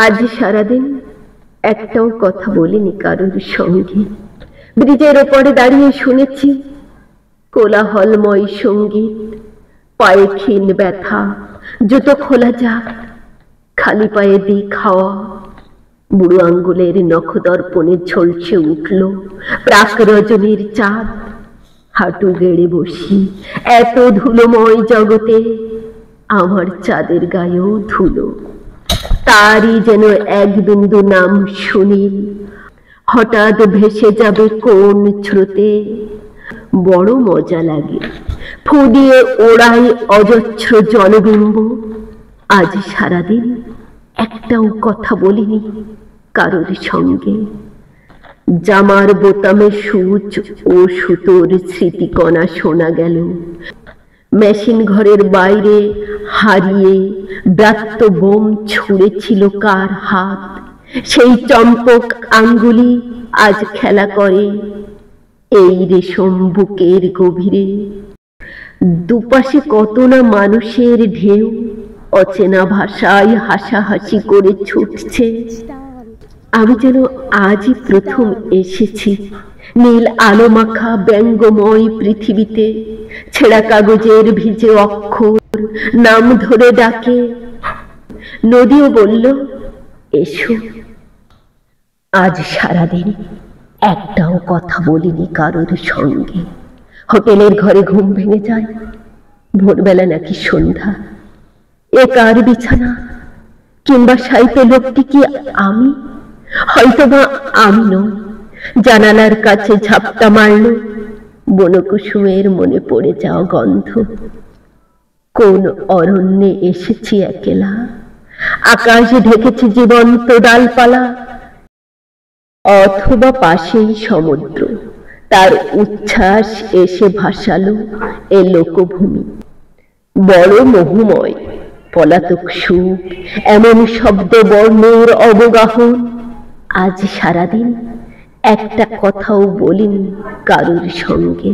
আজ সারাদিন একটাও কথা বলিনি কারোর সঙ্গে। ব্রিজের ওপরে দাঁড়িয়ে শুনেছি কোলাহলময় সঙ্গীত, পায়ে ক্ষীণ ব্যথা, জুতো খোলা যাক, খালি পায়ে দিক হাওয়া। বুড়ো আঙ্গুলের নখদর্পণে ঝলসে উঠল প্রাক রজনীর চাঁদ। হাঁটু গেড়ে বসি এত ধুলোময় জগতে, আমার চাঁদের গায়েও ধুলো। তারই যেন এক বিন্দু নাম সুনীল, হঠাৎ ভেসে যাবে কোন স্রোতে। বড় মজা লাগে, ফু দিয়ে ওড়াই অজস্র জলবিম্ব। আজ সারাদিন একটাও কথা বলিনি কারোর সঙ্গে। জামার বোতামে সূচ ও সুতোর স্মৃতিকণা শোনা গেল। মেশিন ঘরের বাইরে হারিয়ে ব্যাত্ত বোম ছুঁড়েছিল কার হাত, সেই চম্পক আঙ্গুলি আজ খেলা করে এই রেশম বুকের গভীরে। দুপাশে কত না মানুষের ঢেউ অচেনা ভাষায় হাসাহাসি করে ছুটছে। আমি যেন আজই প্রথম এসেছি নীল আলো মাখা ব্যঙ্গময় পৃথিবীতে। ছেঁড়া কাগজের ভিজে অক্ষর নাম ধরে ডাকে। নদীও বলল এসো। আজ সারাদিন একটাও কথা বলিনি কারোর সঙ্গে। হোটেলের ঘরে ঘুম ভেঙে যায়, ভোরবেলা নাকি সন্ধ্যা। এ কার বিছানা? কিংবা সাইতে লোকটি কি আমি? হয়তোবা আমি নই। জানালার কাছে ঝাপটা মারল বনকুসুমের মনে পড়ে যাওয়া গন্ধ। কোন অরণ্যে এসেছি একলা, আকাশ ঢেকেছে জীবন্ত ডালপালা। অথবা পাশেই সমুদ্র, তার উচ্ছ্বাস এসে ভাসালো এ লোকভূমি। বড় মোহময় পলাতক সুখ, এমন শব্দ বর্ণের অবগাহন। আজ সারাদিন একটা কথাও বলিনি কারোর সঙ্গে।